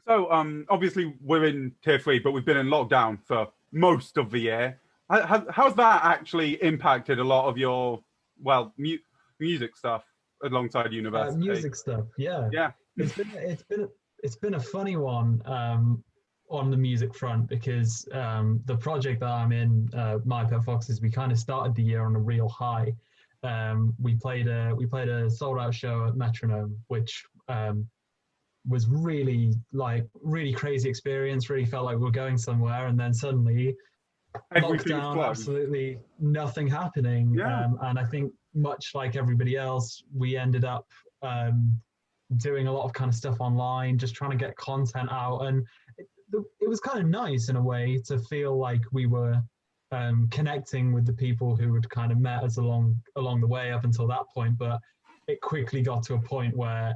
So, obviously we're in tier 3, but we've been in lockdown for most of the year. How's that actually impacted a lot of your, well, music stuff alongside university? Music stuff, yeah. Yeah. It's been a funny one on the music front because the project that I'm in, My Pet Fauxes, we kind of started the year on a real high. We played a sold out show at Metronome, which was really crazy experience. Really felt like we were going somewhere, and then suddenly Everything's lockdown, closed. absolutely nothing happening. Yeah. And I think much like everybody else, we ended up doing a lot of kind of stuff online, just trying to get content out. And it was kind of nice in a way to feel like we were connecting with the people who had kind of met us along the way up until that point. But it quickly got to a point where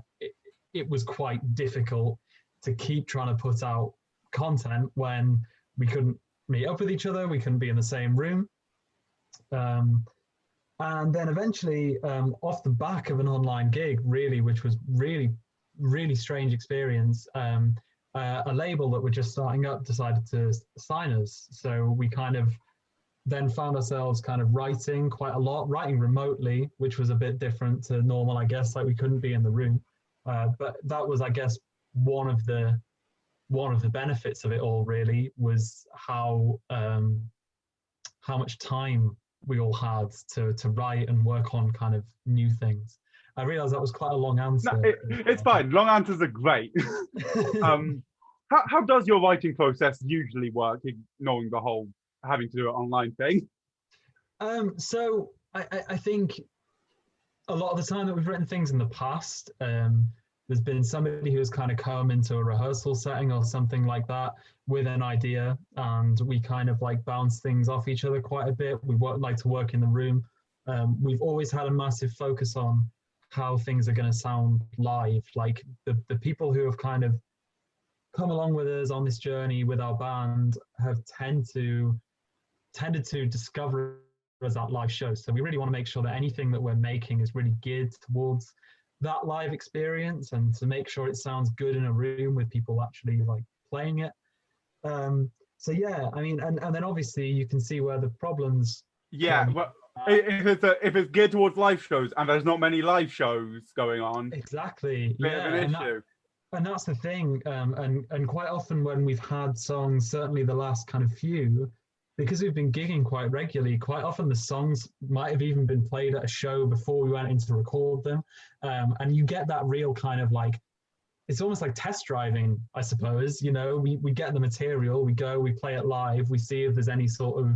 it was quite difficult to keep trying to put out content when we couldn't meet up with each other, we couldn't be in the same room. And then eventually, off the back of an online gig, really, which was really strange experience, a label that were just starting up decided to sign us. So we kind of then found ourselves kind of writing quite a lot, writing remotely, which was a bit different to normal, I guess, like we couldn't be in the room. But that was, I guess, one of the benefits of it all really was how much time we all had to write and work on kind of new things. I realized that was quite a long answer. No, it's fine. Long answers are great. How does your writing process usually work, ignoring the whole having to do it online thing? So I think a lot of the time that we've written things in the past, there's been somebody who has kind of come into a rehearsal setting or something like that with an idea, and we kind of like bounce things off each other quite a bit. We like to work in the room. We've always had a massive focus on how things are going to sound live. Like the people who have kind of come along with us on this journey with our band have tended to discover us at live shows. So we really want to make sure that anything that we're making is really geared towards that live experience and to make sure it sounds good in a room with people actually like playing it. So yeah, I mean, and then obviously you can see where the problems. Yeah, well, if it's geared towards live shows and there's not many live shows going on, exactly, bit of an issue. And that's the thing. And quite often when we've had songs, certainly the last kind of few, because we've been gigging quite regularly, quite often the songs might have even been played at a show before we went in to record them. And you get that real kind of like, it's almost like test driving, I suppose. You know, we get the material, we go, we play it live, we see if there's any sort of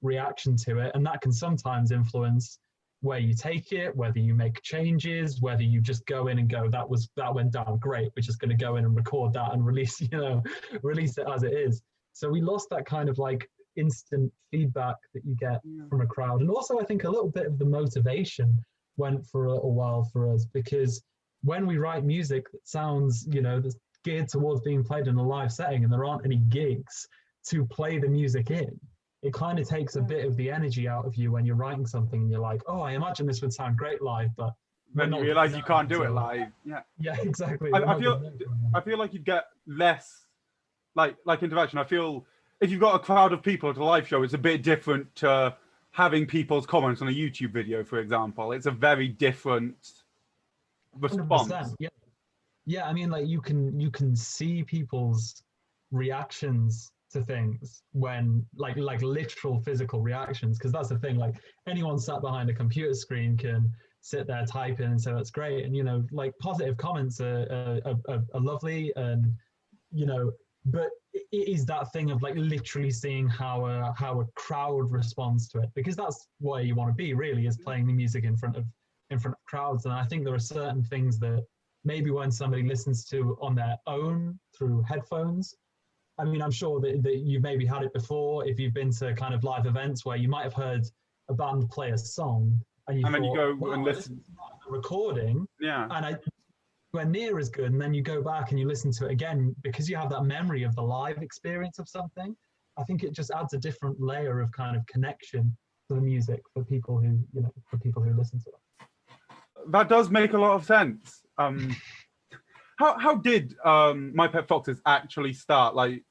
reaction to it. And that can sometimes influence where you take it, whether you make changes, whether you just go in and go, that went down great, we're just going to go in and record that and release it as it is. So we lost that kind of like instant feedback that you get from a crowd. And also I think a little bit of the motivation went for a little while for us, because when we write music that sounds, that's geared towards being played in a live setting and there aren't any gigs to play the music in, it kind of takes a bit of the energy out of you when you're writing something and you're like, oh, I imagine this would sound great live, but then you realize you can't do it live. Yeah, exactly. I feel like you'd get less like interaction. I feel if you've got a crowd of people at a live show, it's a bit different to having people's comments on a YouTube video, for example. It's a very different response. 100%, yeah. I mean, like you can see people's reactions to things when like literal physical reactions, because that's the thing. Like anyone sat behind a computer screen can sit there typing and say that's great, and like positive comments are lovely, and but it is that thing of like literally seeing how a crowd responds to it, because that's where you want to be really, is playing the music in front of crowds. And I think there are certain things that maybe when somebody listens to on their own through headphones, I mean, I'm sure that you've maybe had it before if you've been to kind of live events where you might have heard a band play a song and then you go and listen to the recording, and where near as good, and then you go back and you listen to it again because you have that memory of the live experience of something. I think it just adds a different layer of kind of connection to the music for people who listen to it. That does make a lot of sense. how did My Pet Fauxes actually start? Like,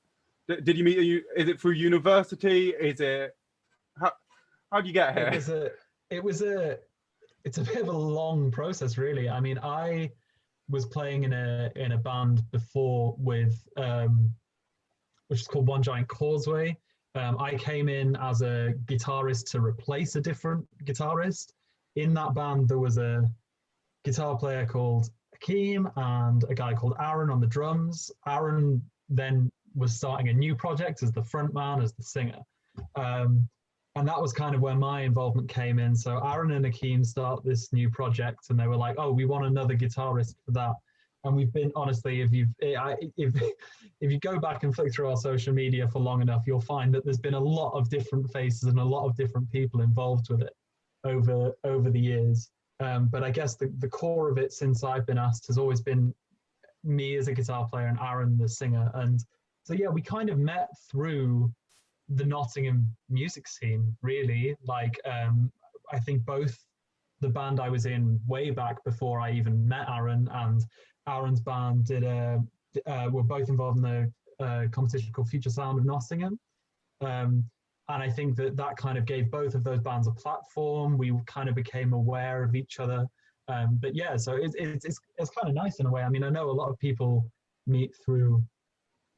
did you meet you? Is it through university? Is it how do you get here? It's a bit of a long process, really. I mean, I was playing in a band before with which is called One Giant Causeway. I came in as a guitarist to replace a different guitarist. In that band, there was a guitar player called Akeem and a guy called Aaron on the drums. Aaron then was starting a new project as the front man, as the singer. And that was kind of where my involvement came in. So Aaron and Akeem start this new project, and they were like, "Oh, we want another guitarist for that." And we've been, honestly, if you go back and flick through our social media for long enough, you'll find that there's been a lot of different faces and a lot of different people involved with it over the years. But I guess the core of it, since I've been asked, has always been me as a guitar player and Aaron the singer. And so yeah, we kind of met through the Nottingham music scene, really. Like I think both the band I was in way back before I even met Aaron and Aaron's band were both involved in the competition called Future Sound of Nottingham. And I think that kind of gave both of those bands a platform. We kind of became aware of each other. But yeah, so it's kind of nice in a way. I mean, I know a lot of people meet through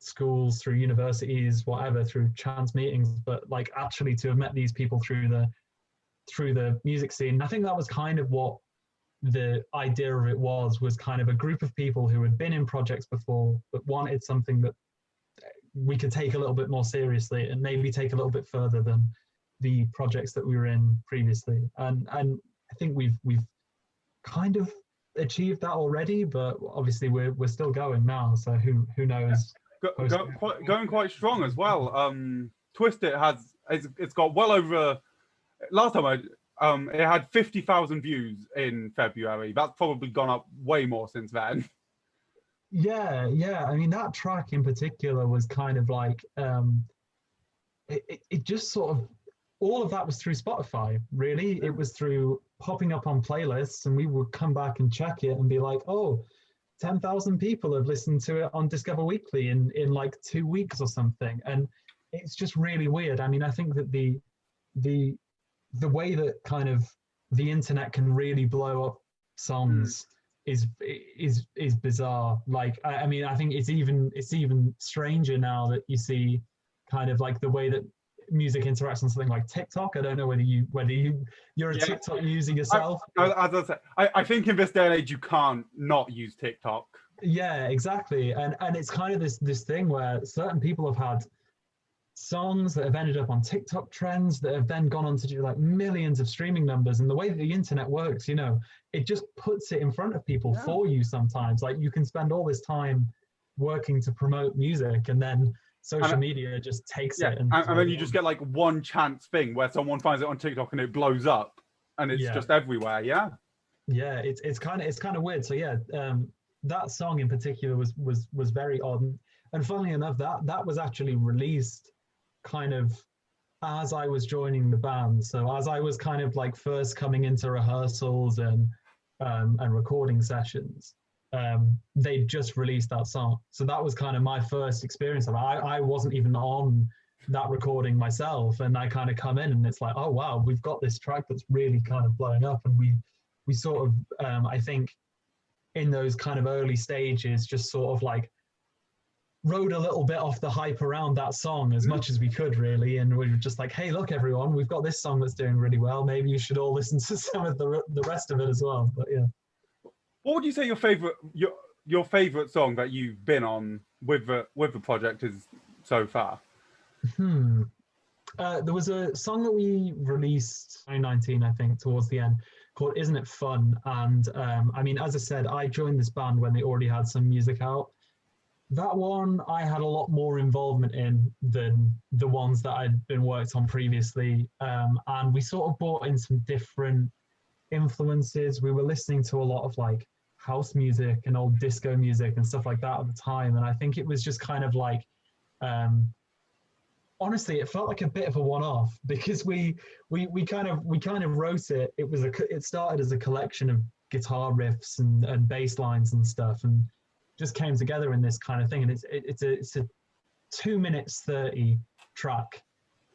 schools, through universities, whatever, through chance meetings, but like actually to have met these people through the music scene, I think that was kind of what the idea of it was kind of a group of people who had been in projects before but wanted something that we could take a little bit more seriously and maybe take a little bit further than the projects that we were in previously. And I think we've kind of achieved that already, but obviously we're still going now, so who knows. Going quite strong as well. Twisted it's got well over, last time it had 50,000 views in February. That's probably gone up way more since then. Yeah. I mean, that track in particular was kind of like it just sort of, all of that was through Spotify, really. It was through popping up on playlists, and we would come back and check it and be like, oh, 10,000 people have listened to it on Discover Weekly in like 2 weeks or something. And it's just really weird. I mean, I think that the way that kind of the internet can really blow up songs is bizarre. Like, I mean, I think it's even stranger now that you see kind of like the way that music interacts on something like TikTok. I don't know whether you're a TikTok user yourself. As I said, I think in this day and age you can't not use TikTok. Yeah, exactly. And it's kind of this thing where certain people have had songs that have ended up on TikTok trends that have then gone on to do like millions of streaming numbers. And the way that the internet works, you know, it just puts it in front of people for you sometimes. Like, you can spend all this time working to promote music, and then social media just takes it. And then you just get like one chance thing where someone finds it on TikTok and it blows up, and it's just everywhere. Yeah, it's kind of weird. So yeah, that song in particular was very odd. And funnily enough, that was actually released kind of as I was joining the band. So as I was kind of like first coming into rehearsals and recording sessions, they just released that song. So that was kind of my first experience of it. I wasn't even on that recording myself, and I kind of come in and it's like, oh wow, we've got this track that's really kind of blowing up. And we sort of I think in those kind of early stages just sort of like rode a little bit off the hype around that song as much as we could, really. And we were just like, hey, look everyone, we've got this song that's doing really well, maybe you should all listen to some of the rest of it as well. But yeah, what would you say your favorite song that you've been on with the project is so far? There was a song that we released 2019, I think, towards the end, called Isn't It Fun? And I mean, as I said, I joined this band when they already had some music out. That one I had a lot more involvement in than the ones that I'd been worked on previously. And we sort of brought in some different influences. We were listening to a lot of like house music and old disco music and stuff like that at the time. And I think it was just kind of like, honestly, it felt like a bit of a one-off, because we kind of wrote it. It started as a collection of guitar riffs and bass lines and stuff. And just came together in this kind of thing. And it's a 2 minutes 30 track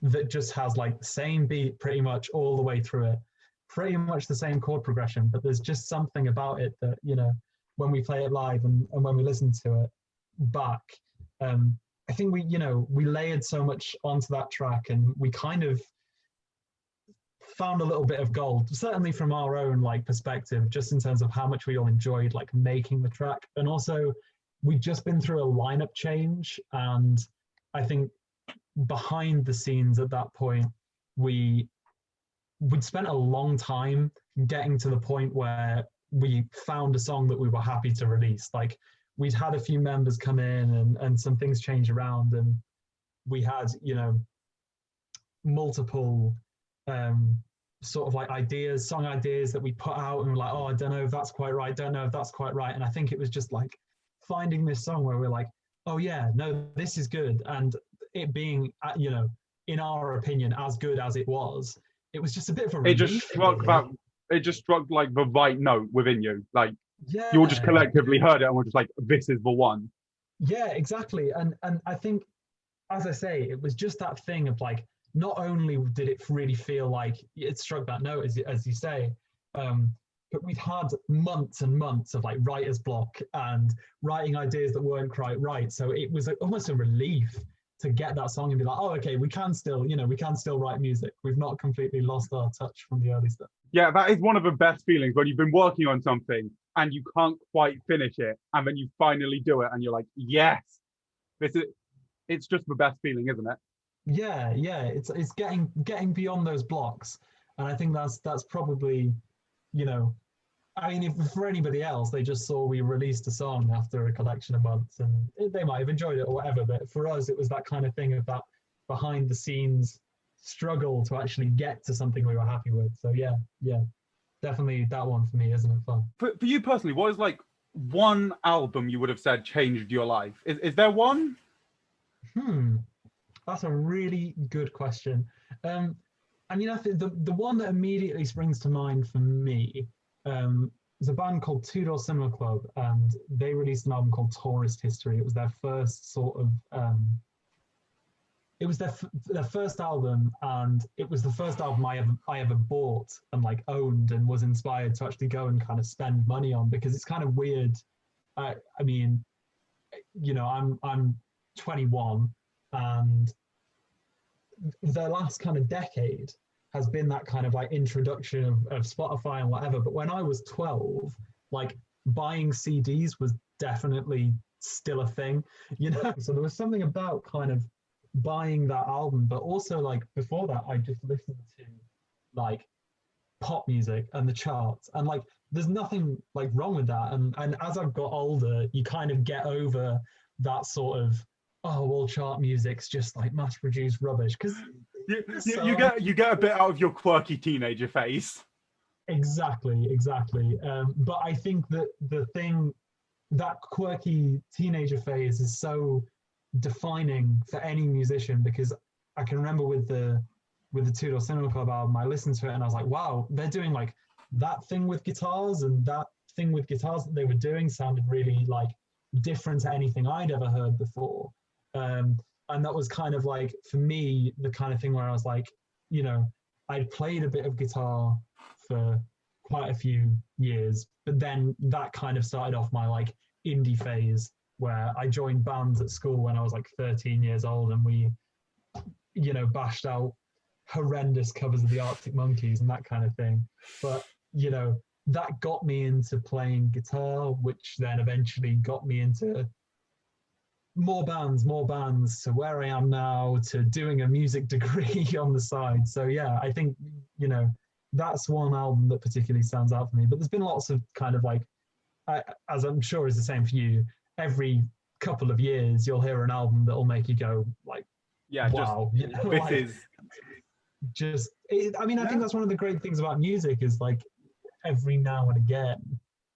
that just has like the same beat pretty much all the way through it, pretty much the same chord progression, but there's just something about it that, you know, when we play it live and when we listen to it back, I think we, you know, we layered so much onto that track, and we kind of found a little bit of gold, certainly from our own like perspective, just in terms of how much we all enjoyed like making the track. And also we'd just been through a lineup change, and I think behind the scenes at that point, we'd spent a long time getting to the point where we found a song that we were happy to release. Like, we'd had a few members come in and some things change around, and we had, you know, multiple sort of like ideas, song ideas that we put out, and we're like, oh, I don't know if that's quite right, don't know if that's quite right. And I think it was just like finding this song where we're like, oh yeah, no, this is good. And it being, you know, in our opinion, as good as it was just a bit of a relief. It just struck like the right note within you. Like, yeah, you all just collectively heard it and were just like, this is the one. Yeah, exactly. And I think, as I say, it was just that thing of like, not only did it really feel like it struck that note, as you say, but we'd had months and months of like writer's block and writing ideas that weren't quite right. So it was almost a relief to get that song and be like, oh, okay, we can still, you know, we can still write music. We've not completely lost our touch from the early stuff. Yeah, that is one of the best feelings, when you've been working on something and you can't quite finish it, and then you finally do it and you're like, yes, it's just the best feeling, isn't it? Yeah, it's getting beyond those blocks. And I think that's probably, you know, I mean, if for anybody else, they just saw we released a song after a collection of months and they might have enjoyed it or whatever. But for us, it was that kind of thing of that behind the scenes struggle to actually get to something we were happy with. So yeah, definitely that one for me, isn't it fun? For you personally, what is like one album you would have said changed your life? Is there one? That's a really good question. I mean, I think the one that immediately springs to mind for me is a band called Two Door Cinema Club, and they released an album called Tourist History. It was their first sort of, it was their first album, and it was the first album I ever bought and like owned and was inspired to actually go and kind of spend money on, because it's kind of weird. I mean, you know, I'm 21, and the last kind of decade has been that kind of like introduction of Spotify and whatever. But when I was 12, like buying CDs was definitely still a thing, you know? So there was something about kind of buying that album, but also like before that, I just listened to like pop music and the charts, and like there's nothing like wrong with that. And as I've got older, you kind of get over that sort of, oh, all chart music's just like mass-produced rubbish, because you get a bit out of your quirky teenager phase. Exactly. But I think that the thing, that quirky teenager phase is so defining for any musician, because I can remember with the Two Door Cinema Club album, I listened to it and I was like, wow, they're doing like that thing with guitars, and that thing with guitars that they were doing sounded really like different to anything I'd ever heard before. And that was kind of like, for me, the kind of thing where I was like, you know, I'd played a bit of guitar for quite a few years, but then that kind of started off my like indie phase, where I joined bands at school when I was like 13 years old, and we, you know, bashed out horrendous covers of the Arctic Monkeys and that kind of thing. But, you know, that got me into playing guitar, which then eventually got me into more bands to where I am now, to doing a music degree on the side. So yeah, I think, you know, that's one album that particularly stands out for me. But there's been lots of kind of like, as I'm sure is the same for you, every couple of years you'll hear an album that'll make you go like, yeah, wow, just, you know, this like, is just I mean, I think that's one of the great things about music, is like every now and again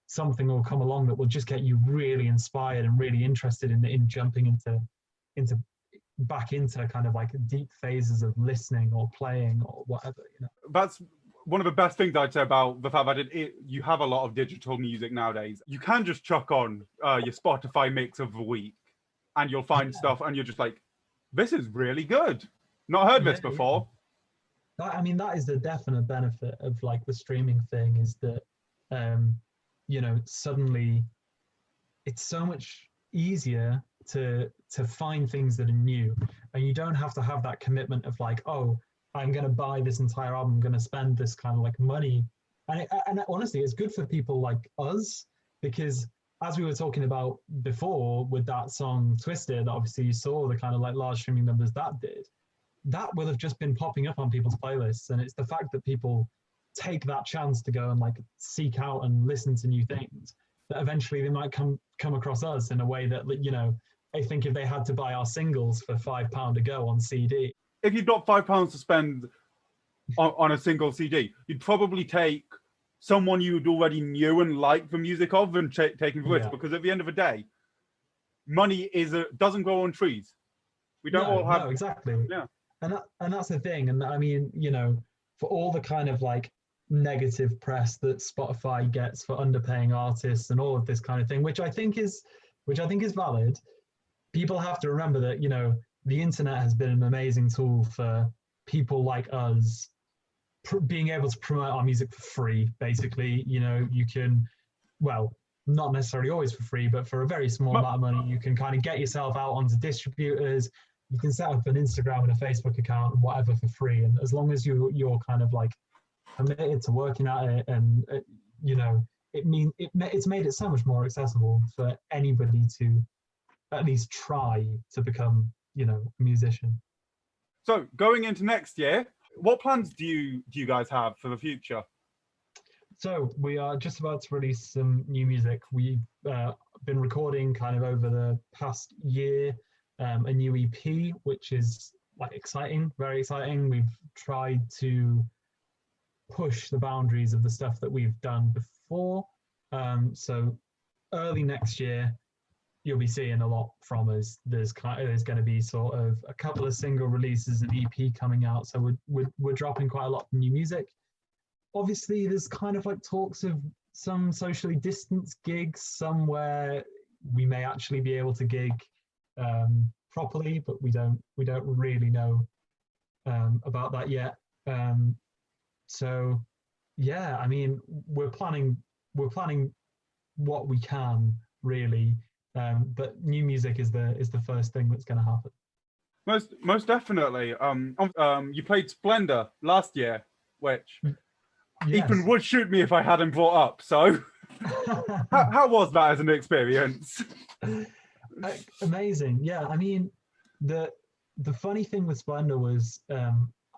something will come along that will just get you really inspired and really interested in jumping into back into kind of like deep phases of listening or playing or whatever, you know. That's one of the best things I'd say about the fact that you have a lot of digital music nowadays. You can just chuck on your Spotify mix of the week, and you'll find stuff, and you're just like, this is really good. Not heard this before. I mean, that is the definite benefit of like the streaming thing, is that suddenly it's so much easier to find things that are new, and you don't have to have that commitment of like, oh, I'm going to buy this entire album, I'm going to spend this kind of like money. And honestly, it's good for people like us, because as we were talking about before with that song Twisted, obviously you saw the kind of like large streaming numbers that did. That will have just been popping up on people's playlists. And it's the fact that people take that chance to go and like seek out and listen to new things, that eventually they might come across us in a way that, I think if they had to buy our singles for £5 a go on CD. If you've got £5 to spend on a single CD, you'd probably take someone you'd already knew and liked the music of and taking the risk, because at the end of the day, money doesn't grow on trees. We don't all have... No, exactly. Yeah. And that's the thing. And I mean, for all the kind of like negative press that Spotify gets for underpaying artists and all of this kind of thing, which I think is valid, people have to remember that, the internet has been an amazing tool for people like us being able to promote our music for free. Basically, you can, well, not necessarily always for free, but for a very small amount of money, you can kind of get yourself out onto distributors. You can set up an Instagram and a Facebook account and whatever for free. And as long as you're kind of like committed to working at it, and it's made it so much more accessible for anybody to at least try to become, a musician. So going into next year, what plans do you guys have for the future? So we are just about to release some new music. We've been recording kind of over the past year a new EP, which is like exciting, very exciting. We've tried to push the boundaries of the stuff that we've done before. So early next year, you'll be seeing a lot from us. There's going to be sort of a couple of single releases, an EP coming out. So we're dropping quite a lot of new music. Obviously, there's kind of like talks of some socially distanced gigs, somewhere we may actually be able to gig properly, but we don't really know about that yet. So yeah, I mean, we're planning what we can really. But new music is the first thing that's going to happen. Most definitely. You played Splendor last year, which Ethan would shoot me if I hadn't brought up. So, how was that as an experience? Amazing. Yeah, I mean, the funny thing with Splendor was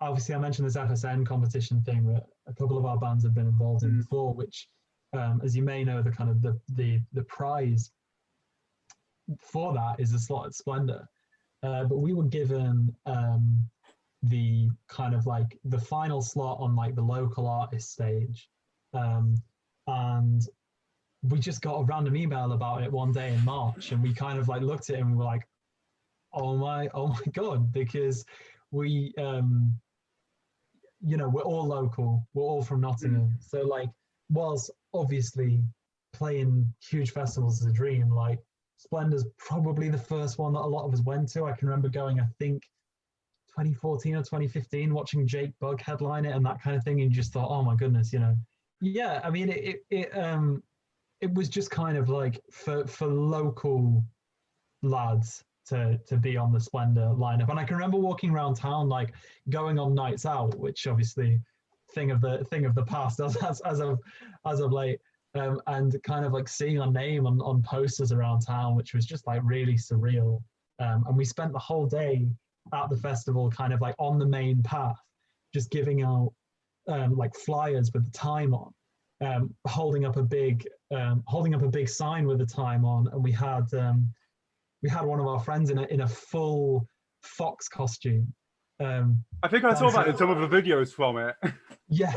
obviously I mentioned this FSN competition thing that a couple of our bands have been involved in before, which, as you may know, the kind of the prize for that is a slot at Splendor, but we were given the kind of like the final slot on like the local artist stage, and we just got a random email about it one day in March, and we kind of like looked at it and we were like, oh my god, because we we're all local, we're all from Nottingham, so like whilst obviously playing huge festivals is a dream, like Splendor's probably the first one that a lot of us went to. I can remember going, I think 2014 or 2015, watching Jake Bugg headline it and that kind of thing, and you just thought, oh my goodness, yeah, I mean it was just kind of like for local lads to be on the Splendor lineup. And I can remember walking around town, like going on nights out, which obviously thing of the past as of late. And kind of like seeing our name on posters around town, which was just like really surreal. And we spent the whole day at the festival kind of like on the main path, just giving out like flyers with the time on, holding up a big sign with the time on. And we had one of our friends in a full fox costume. I think I saw that in some of the videos from it. Yeah.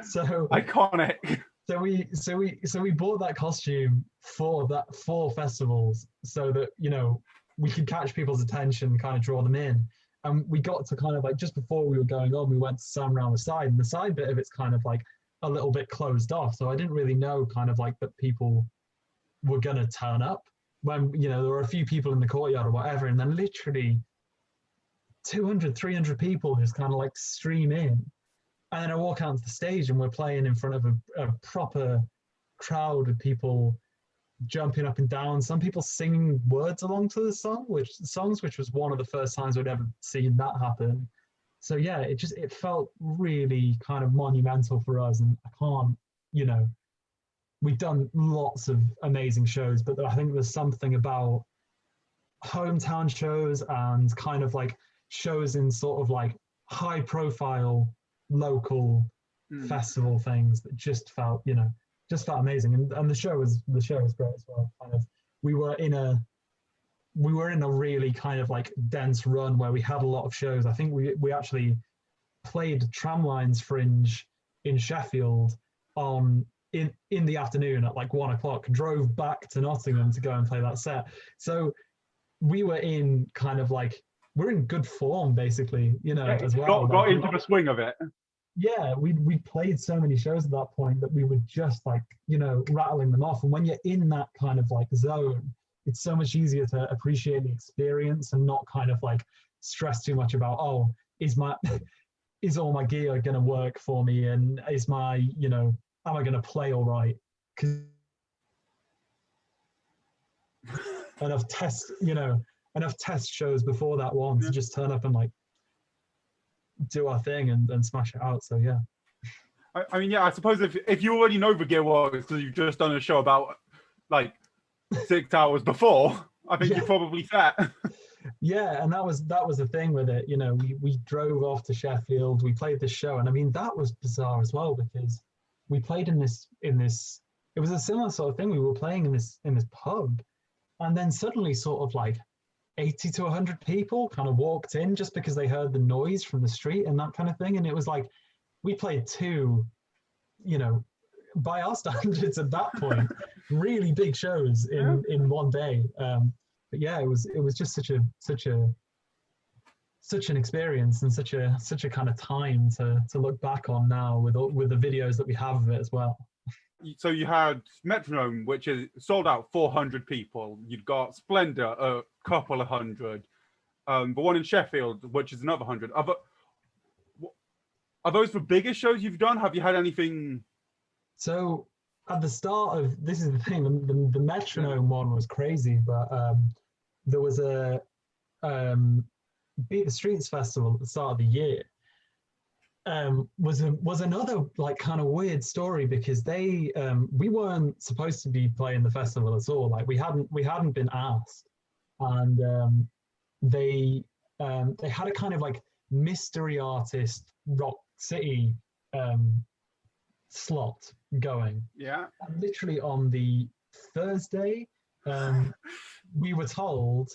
So iconic. So we bought that costume for festivals, so that we could catch people's attention, kind of draw them in. And we got to kind of like, just before we were going on, we went to stand around the side, and the side bit of it's kind of like a little bit closed off. So I didn't really know kind of like that people were going to turn up when, you know, there were a few people in the courtyard or whatever. And then literally 200, 300 people just kind of like stream in. And then I walk out to the stage and we're playing in front of a proper crowd with people jumping up and down, some people singing words along to the songs, which was one of the first times I'd ever seen that happen. So yeah, it felt really kind of monumental for us. And I can't, you know, we've done lots of amazing shows, but I think there's something about hometown shows and kind of like shows in sort of like high profile local festival things that just felt, you know, just felt amazing. And the show was great as well. Kind of we were in a really kind of like dense run where we had a lot of shows. I think we actually played Tramlines Fringe in Sheffield in the afternoon at like 1:00, drove back to Nottingham to go and play that set. So we were in kind of like, we're in good form basically, you know, as well. Got into the swing of it. Yeah, we played so many shows at that point that we were just like, you know, rattling them off. And when you're in that kind of like zone, it's so much easier to appreciate the experience and not kind of like stress too much about, oh, is all my gear going to work for me? And is my, you know, am I going to play all right? Because enough test shows before that one to just turn up and like do our thing and smash it out. So yeah. I mean, yeah, I suppose if you already know the gear works because you've just done a show about like 6 hours before, I think you're probably set. Yeah, and that was the thing with it. You know, we drove off to Sheffield, we played this show, and I mean that was bizarre as well because we played in this. It was a similar sort of thing. We were playing in this pub, and then suddenly, sort of like 80 to 100 people kind of walked in just because they heard the noise from the street and that kind of thing. And it was like we played two, you know, by our standards at that point, really big shows in one day. But yeah, it was just such an experience and such a kind of time to look back on now with the videos that we have of it as well. So you had Metronome, which is sold out 400 people. You've got Splendor, a couple of hundred. The one in Sheffield, which is another 100. Are those the biggest shows you've done? Have you had anything? So at the start of, this is the thing, the Metronome one was crazy, but there was a Beat the Streets festival at the start of the year. Was another like kind of weird story because they we weren't supposed to be playing the festival at all. Like we hadn't been asked, and they had a kind of like mystery artist Rock City slot going. Yeah. And literally on the Thursday, we were told,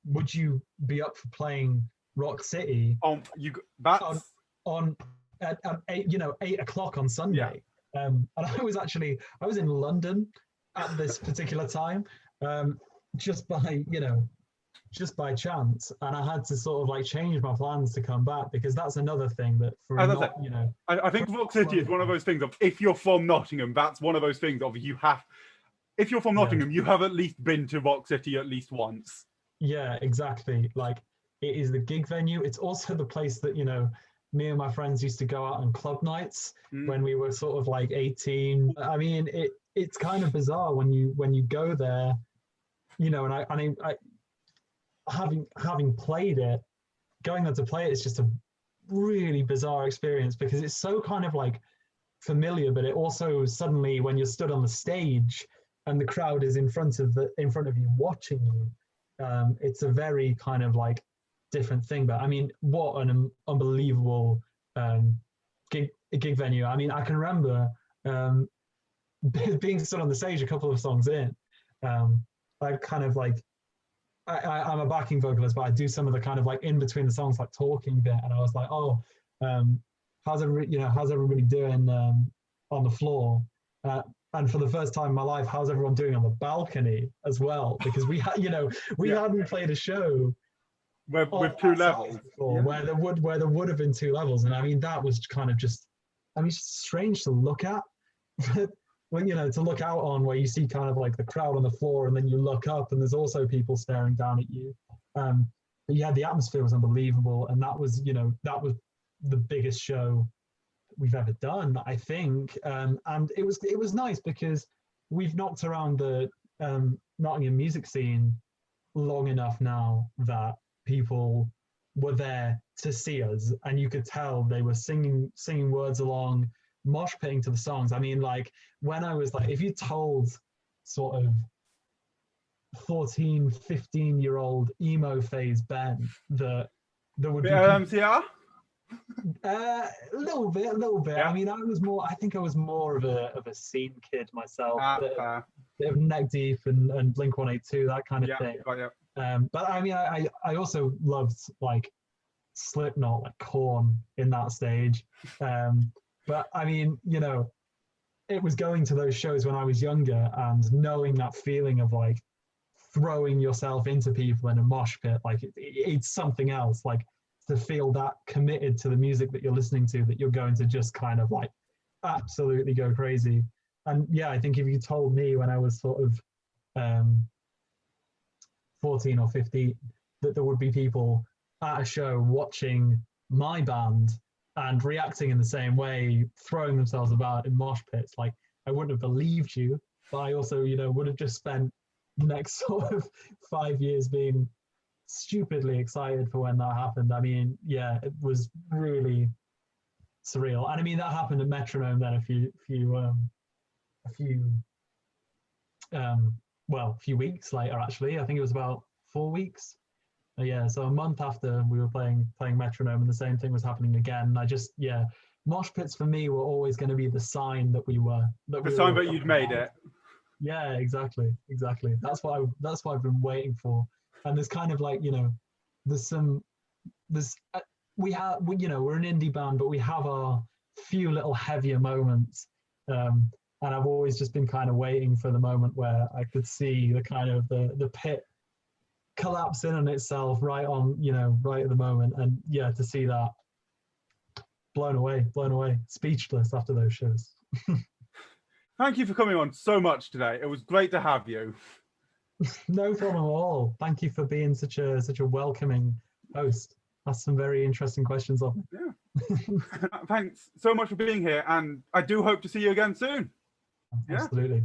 would you be up for playing Rock City at 8:00 on Sunday. Yeah. And I was in London at this particular time, just by chance, and I had to sort of like change my plans to come back because that's another thing that I think Rock City is one of those things of, if you're from Nottingham, that's one of those things of if you're from Nottingham, you have at least been to Rock City at least once. Yeah, exactly. Like, it is the gig venue. It's also the place that, you know, me and my friends used to go out on club nights when we were sort of like 18. I mean, it's kind of bizarre when you go there, you know, and I having played it, going there to play it is just a really bizarre experience because it's so kind of like familiar, but it also suddenly, when you're stood on the stage and the crowd is in front of you watching you, it's a very kind of like different thing. But I mean, what an unbelievable gig venue. I mean, I can remember being stood on the stage a couple of songs in. I kind of like, I'm a backing vocalist, but I do some of the kind of like in between the songs, like talking bit, and I was like, how's everybody doing on the floor? And for the first time in my life, how's everyone doing on the balcony as well? Because we hadn't played a show with two levels. Before, where there would have been two levels, and I mean that was kind of just, I mean, it's strange to look at. When, you know, to look out on, where you see kind of like the crowd on the floor, and then you look up and there's also people staring down at you. But yeah, the atmosphere was unbelievable, and that was, you know, that was the biggest show we've ever done, I think. And it was nice because we've knocked around the Nottingham music scene long enough now that people were there to see us, and you could tell they were singing words along, mosh pitting to the songs. I mean, like, when I was like, if you told sort of 14, 15-year-old emo phase Ben that there would be YMCA? a little bit. Yeah. I mean, I think I was more of a scene kid myself. Bit of Neck Deep and Blink 182, that kind of thing. But I mean, I also loved like Slipknot, like Korn in that stage. But I mean, you know, it was going to those shows when I was younger and knowing that feeling of like throwing yourself into people in a mosh pit, like it's something else. Like, to feel that committed to the music that you're listening to, that you're going to just kind of like absolutely go crazy. And yeah, I think if you told me when I was sort of 14 or 15 that there would be people at a show watching my band and reacting in the same way, throwing themselves about in mosh pits, like, I wouldn't have believed you. But I also, you know, would have just spent the next sort of 5 years being stupidly excited for when that happened. I mean, yeah, it was really surreal. And I mean, that happened at Metronome then a few weeks later, actually. I think it was about 4 weeks. Yeah, so a month after we were playing Metronome, and the same thing was happening again. And I just, yeah, mosh pits for me were always going to be the sign that we were the sign that you'd made it. Yeah, exactly. That's what I've been waiting for. And there's kind of like, you know, we you know, we're an indie band, but we have our few little heavier moments. And I've always just been kind of waiting for the moment where I could see the kind of the pit collapse in on itself right at the moment. And yeah, to see that, blown away, speechless after those shows. Thank you for coming on so much today. It was great to have you. No problem at all. Thank you for being such a welcoming host. That's some very interesting questions of me. Yeah. Thanks so much for being here, and I do hope to see you again soon. Absolutely.